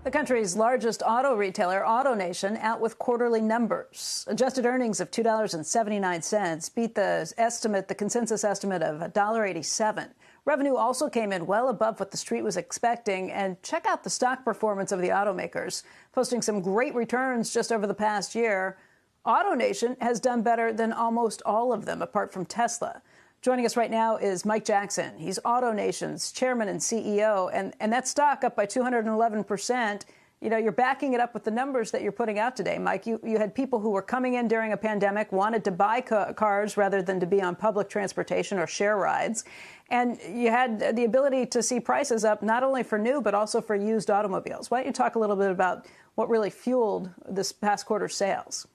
The country's largest auto retailer, AutoNation, out with quarterly numbers. Adjusted earnings of $2.79 beat the consensus estimate of $1.87. Revenue also came in well above what the street was expecting. And check out the stock performance of the automakers, posting some great returns just over the past year. AutoNation has done better than almost all of them, apart from Tesla. Joining us right now is Mike Jackson. He's AutoNation's chairman and CEO, and that stock up by 211%. You know, you're backing it up with the numbers that you're putting out today, Mike. You had people who were coming in during a pandemic, wanted to buy cars rather than to be on public transportation or share rides. And you had the ability to see prices up not only for new, but also for used automobiles. Why don't you talk a little bit about what really fueled this past quarter's sales?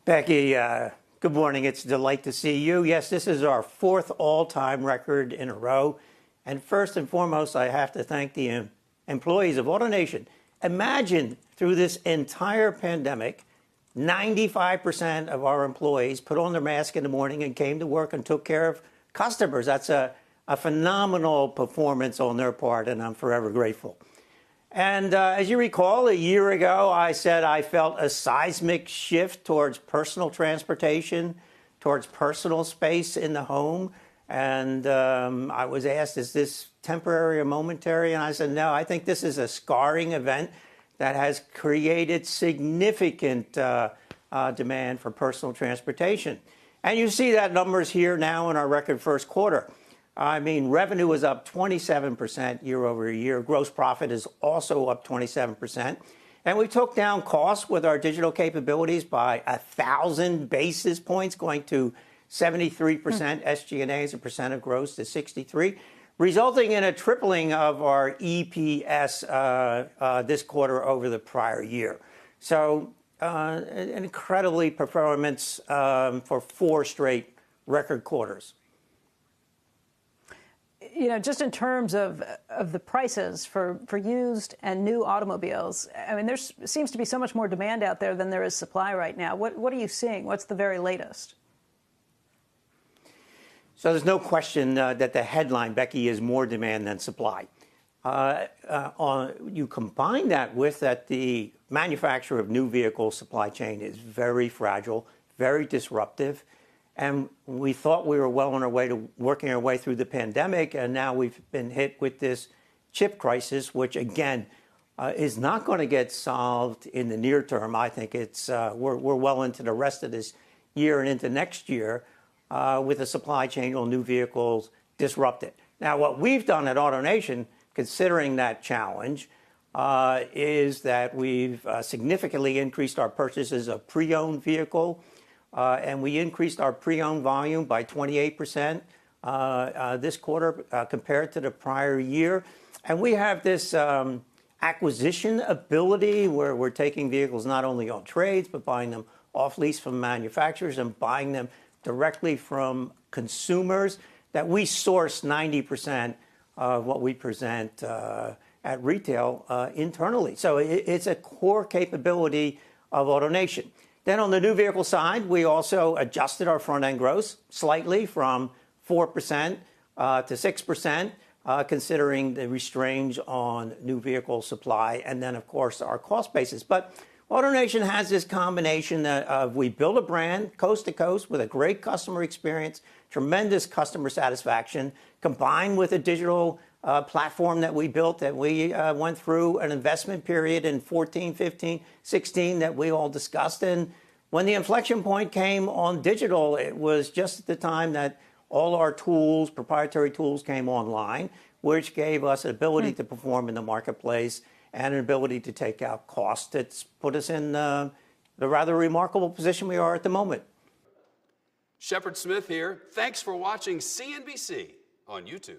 Becky, good morning. It's a delight to see you. Yes, this is our fourth all-time record in a row. And first and foremost, I have to thank the employees of AutoNation. Imagine through this entire pandemic, 95% of our employees put on their mask in the morning and came to work and took care of customers. That's a phenomenal performance on their part, and I'm forever grateful. And as you recall, a year ago, I said I felt a seismic shift towards personal transportation, towards personal space in the home. And I was asked, is this temporary or momentary? And I said, no, I think this is a scarring event that has created significant demand for personal transportation. And you see that numbers here now in our record first quarter. I mean, revenue was up 27% year over year. Gross profit is also up 27%. And we took down costs with our digital capabilities by 1,000 basis points, going to 73% SG&A as a percent of gross to 63%, resulting in a tripling of our EPS this quarter over the prior year. So an incredibly performance for 4 straight record quarters. You know, just in terms of the prices for used and new automobiles, I mean, there seems to be so much more demand out there than there is supply right now. What are you seeing? What's the very latest? So there's no question that the headline, Becky, is more demand than supply. You combine that with that the manufacturer of new vehicle supply chain is very fragile, very disruptive. And we thought we were well on our way to working our way through the pandemic, and now we've been hit with this chip crisis, which again is not going to get solved in the near term. I think it's we're well into the rest of this year and into next year with the supply chain on new vehicles disrupted. Now, what we've done at AutoNation, considering that challenge, is that we've significantly increased our purchases of pre-owned vehicle. And we increased our pre-owned volume by 28% this quarter compared to the prior year. And we have this acquisition ability where we're taking vehicles not only on trades, but buying them off lease from manufacturers and buying them directly from consumers, that we source 90% of what we present at retail internally. So it's a core capability of AutoNation. Then on the new vehicle side, we also adjusted our front-end gross slightly from 4% to 6%, considering the restraints on new vehicle supply, and then, of course, our cost basis. But AutoNation has this combination of we build a brand coast to coast with a great customer experience, tremendous customer satisfaction, combined with a digital platform that we built, that we went through an investment period in 14, 15, 16 that we all discussed. And when the inflection point came on digital, it was just at the time that all our tools, proprietary tools, came online, which gave us an ability to perform in the marketplace and an ability to take out costs that's put us in the rather remarkable position we are at the moment. Shepard Smith here. Thanks for watching CNBC on YouTube.